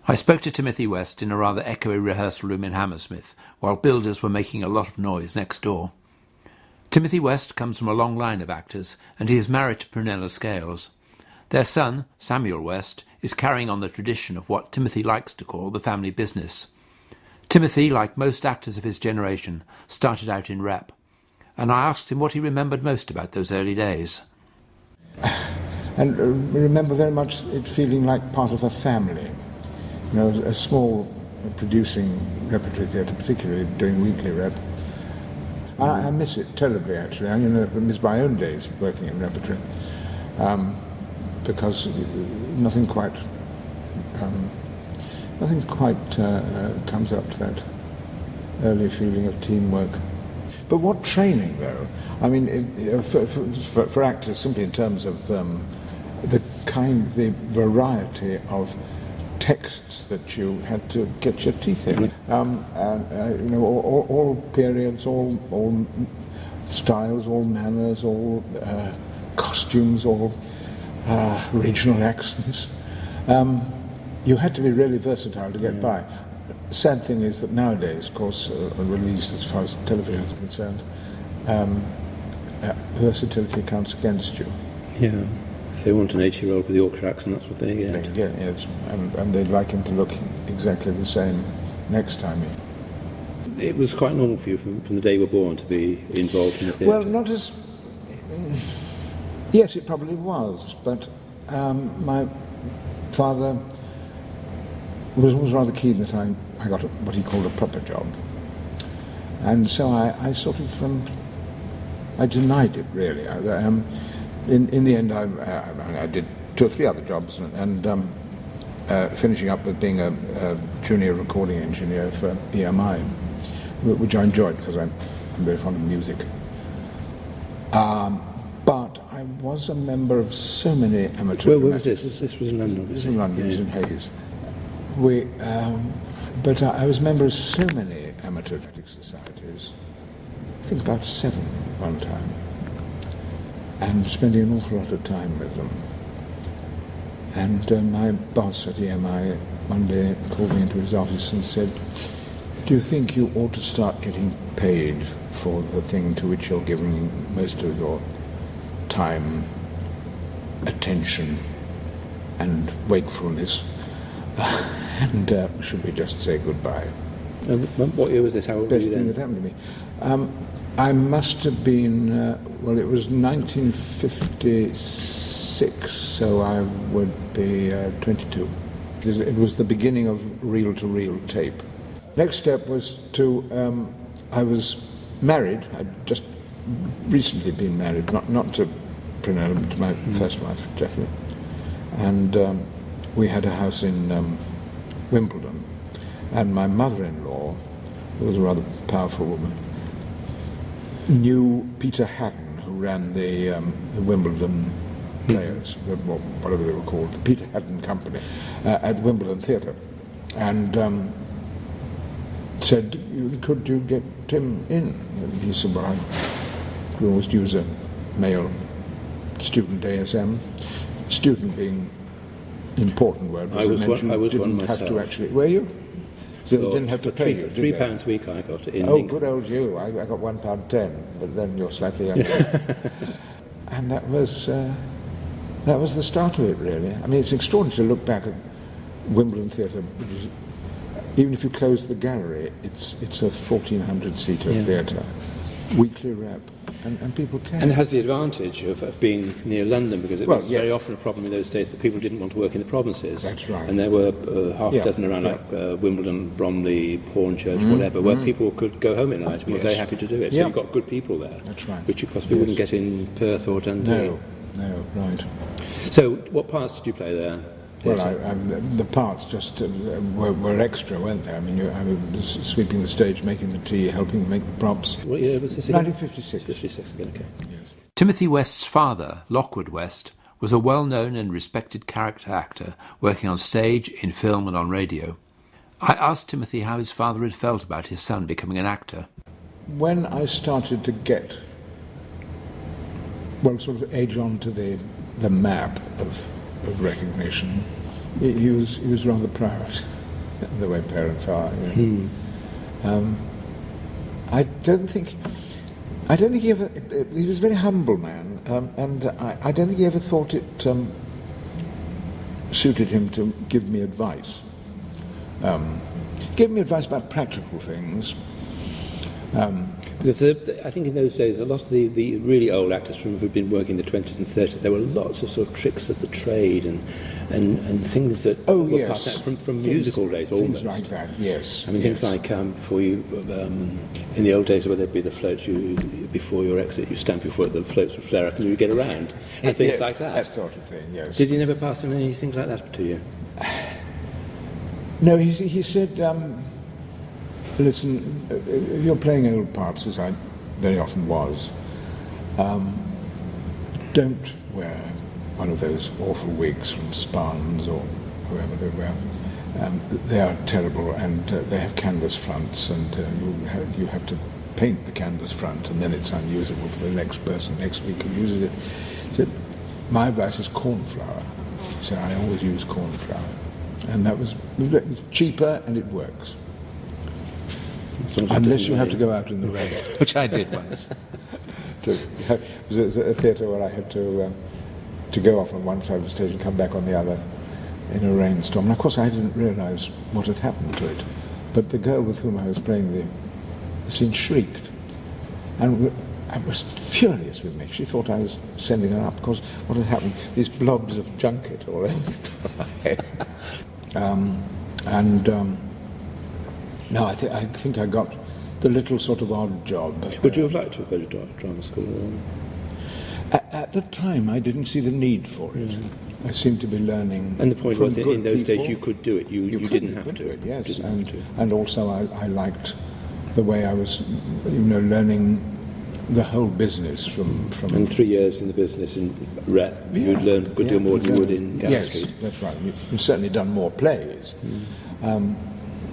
I spoke to Timothy West in a rather echoey rehearsal room in Hammersmith, while builders were making a lot of noise next door. Timothy West comes from a long line of actors, and he is married to Prunella Scales. Their son, Samuel West, is carrying on the tradition of what Timothy likes to call the family business. Timothy, like most actors of his generation, started out in rep, and I asked him what he remembered most about those early days. And remember very much it feeling like part of a family. You know, a small producing repertory theatre, particularly doing weekly rep. I miss it terribly, actually. I miss my own days working in repertory, because nothing quite comes up to that early feeling of teamwork. But what training, though? I mean, for actors, simply in terms of the variety of texts that you had to get your teeth in, all periods, all styles, all manners, all costumes, all regional accents. You had to be really versatile to get by. Sad thing is that nowadays, of course, at least as far as television is concerned, versatility counts against you. Yeah. They want an 80-year-old with the Yorkshire accent, that's what they get. They get, yes. And they'd like him to look exactly the same next time. It was quite normal for you from the day you were born to be involved in the theatre? Well, not as... Yes, it probably was, but my father was rather keen that I got what he called a proper job. And so I sort of... I denied it, really. In the end, I did 2 or 3 other jobs, and finishing up with being a junior recording engineer for EMI, which I enjoyed because I'm very fond of music. But I was a member of so many amateur... Where was this? This was in London. This was in London, it was in Hayes. But I was a member of so many amateur dramatic societies, I think about 7 at one time, and spending an awful lot of time with them. And my boss at EMI one day called me into his office and said, "Do you think you ought to start getting paid for the thing to which you're giving most of your time, attention and wakefulness? And should we just say goodbye?" What year was this? How old were you then? Best thing that happened to me. I must have been, well, it was 1956, so I would be 22. It was the beginning of reel-to-reel tape. Next step was to, I was married. I'd just recently been married, not to Prunella, but to my first wife, Jackie. And we had a house in Wimbledon. And my mother-in-law, who was a rather powerful woman, knew Peter Haddon, who ran the Wimbledon Players, whatever they were called, the Peter Haddon Company, at the Wimbledon Theatre, and said, "Could you get him in?" And he said, "Well, I could always use a male student ASM." Student being an important word, because it meant you didn't have to actually... Were you? So they didn't have to pay you, did they? £3 a week I got in Oh, good old you. I got £1.10, but then you're slightly younger. And that was the start of it, really. I mean, it's extraordinary to look back at Wimbledon Theatre, which is, even if you close the gallery, it's a 1,400-seater theatre, weekly rep, and people came. And it has the advantage of being near London, because it was very often a problem in those days that people didn't want to work in the provinces. That's right. And there were half a dozen around, like Wimbledon, Bromley, Hornchurch, whatever, where people could go home at night and were very happy to do it. So you've got good people there. That's right. Which you possibly wouldn't get in Perth or Dundee. No, right. So what parts did you play there? Well, the parts just were extra, weren't they? I mean, I was sweeping the stage, making the tea, helping make the props. What year was this again? 1956. 56 again, okay. Yes. Timothy West's father, Lockwood West, was a well-known and respected character actor working on stage, in film and on radio. I asked Timothy how his father had felt about his son becoming an actor. When I started to get, well, sort of edge onto the map of recognition, he was rather proud. the way parents are. I don't think he ever. He was a very humble man, and I don't think he ever thought it suited him to give me advice. Gave me advice about practical things. Because I think in those days, a lot of the really old actors who'd been working in the 20s and 30s, there were lots of sort of tricks of the trade and things that were passed out from musical days almost. Things like that, yes. I mean, things like before you, in the old days where there'd be the floats, before your exit, you stamp your foot, the floats would flare up and you get around, and things like that. That sort of thing, yes. Did he never pass on any things like that to you? No, he said, listen, if you're playing old parts, as I very often was, don't wear one of those awful wigs from Spahns or whoever they wear. They are terrible, and they have canvas fronts, and you have to paint the canvas front, and then it's unusable for the next person next week who uses it. So my advice is cornflour. So I always use cornflour. And that was cheaper, and it works. Unless you have to go out in the rain, which I did once. It was a theatre where I had to go off on one side of the stage and come back on the other in a rainstorm. And of course I didn't realise what had happened to it. But the girl with whom I was playing the scene shrieked. And was furious with me. She thought I was sending her up because what had happened, these blobs of junket all over my head. No, I think I got the little sort of odd job. Would you have liked to go to drama school? At the time, I didn't see the need for it. I seemed to be learning. And the point was, in those people. days, you could do it. You didn't have to. Do it, yes, and also I liked the way I was, learning the whole business from. And 3 years in the business in rep, you'd learn a good deal more than you would in Gallows Yes, Street. that's right. You've certainly done more plays.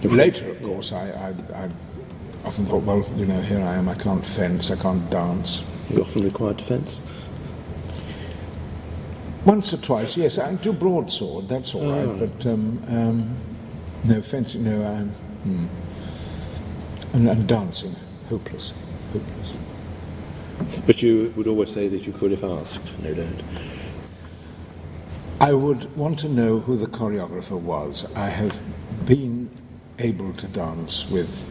Later, of course, I often thought, well, here I am, I can't fence, I can't dance. You often required to fence? Once or twice, yes. I do broadsword, that's all right, but no fencing, no. And dancing, hopeless. But you would always say that you could if asked, no doubt. I would want to know who the choreographer was. I have been able to dance with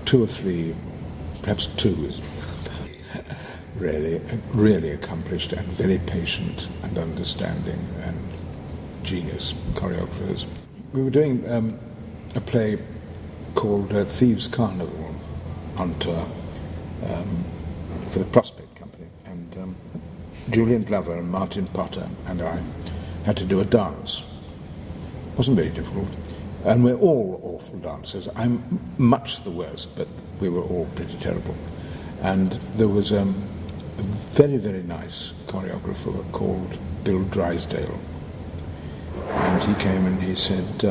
2 or 3, perhaps 2 is really accomplished and very patient and understanding and genius choreographers. We were doing a play called Thieves' Carnival on tour for the Prospect Company, and Julian Glover and Martin Potter and I had to do a dance. It wasn't very difficult. And we're all awful dancers. I'm much the worst, but we were all pretty terrible. And there was a very, very nice choreographer called Bill Drysdale. And he came and he said,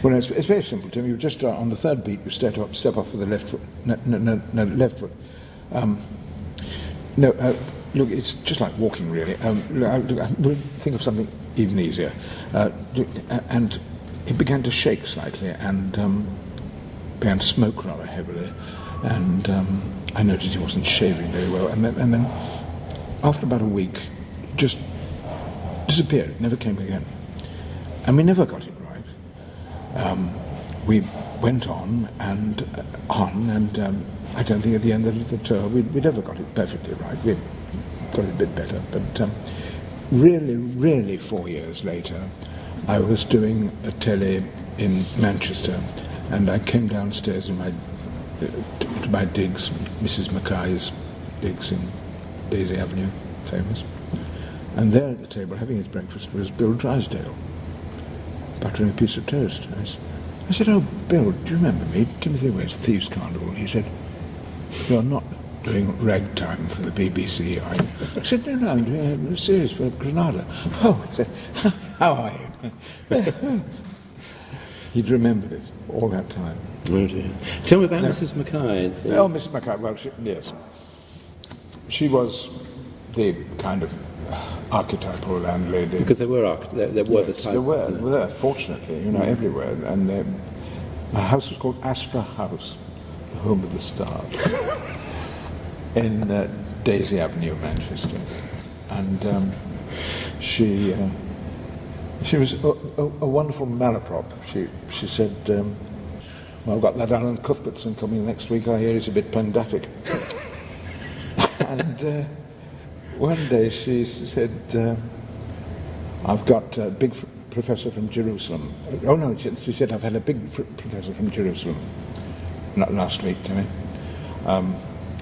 well, it's very simple, Tim. You just, on the third beat, you step off with the left foot. No, left foot. Look, it's just like walking, really. We'll think of something even easier. And he began to shake slightly and began to smoke rather heavily, and I noticed he wasn't shaving very well. And then after about a week, he just disappeared, never came again. And we never got it right. We went on, and I don't think at the end of the tour we'd ever got it perfectly right. We got it a bit better, but really 4 years later, I was doing a telly in Manchester, and I came downstairs to my digs, Mrs. Mackay's digs in Daisy Avenue, famous. And there at the table, having his breakfast, was Bill Drysdale, buttering a piece of toast. I said, "Oh, Bill, do you remember me? Timothy West, Thieves' Carnival." He said, "You're not doing ragtime for the BBC, are you?" I said, "No, I'm doing a series for Granada." "Oh," he said, "how are you?" He'd remembered it all that time. Oh dear. Tell me about Mrs. Mackay. Oh, Mrs. Mackay, well, yes. She was the kind of archetypal landlady. Because there was a type. There were, fortunately, everywhere. And a house was called Astra House, the home of the stars, in Daisy Avenue, Manchester. And she was a wonderful malaprop. She said, well, I've got that Alan Cuthbertson coming next week. I hear he's a bit pedantic. And one day she said, I've got a big professor from Jerusalem. Oh no, she said, I've had a big professor from Jerusalem last week to me.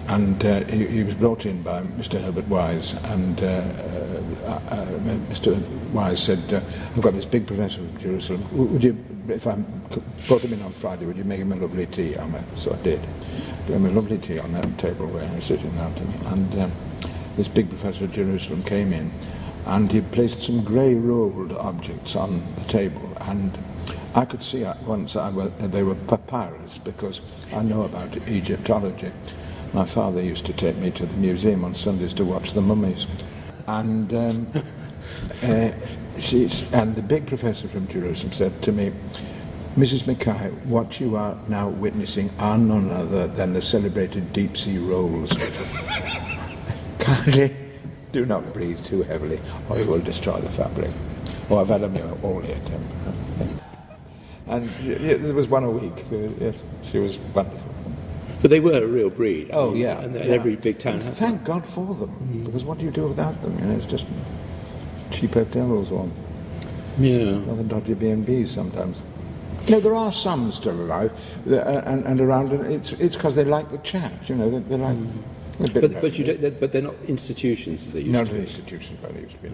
And he was brought in by Mr. Herbert Wise, and Mr. Wise said, I've got this big professor from Jerusalem. Would you, if I brought him in on Friday, would you make him a lovely tea? So I did. Gave him a lovely tea on that table where he was sitting down to me. And this big professor of Jerusalem came in, and he placed some grey rolled objects on the table, and I could see at once they were papyrus, because I know about Egyptology. My father used to take me to the museum on Sundays to watch the mummies. And the big professor from Jerusalem said to me, Mrs. Mackay, what you are now witnessing are none other than the celebrated deep sea rolls. Kindly do not breathe too heavily, or you will destroy the fabric. Oh, I've had them all here, Tim. And there was one a week. Yes, she was wonderful. But they were a real breed. Oh, yeah. And every big town had thank God for them, because what do you do without them? It's just cheap hotels or other dodgy B&Bs sometimes. No, there are some still alive and around, and it's because they like the chat. They like. But they're not institutions as they used to be. Not institutions, but they used to be.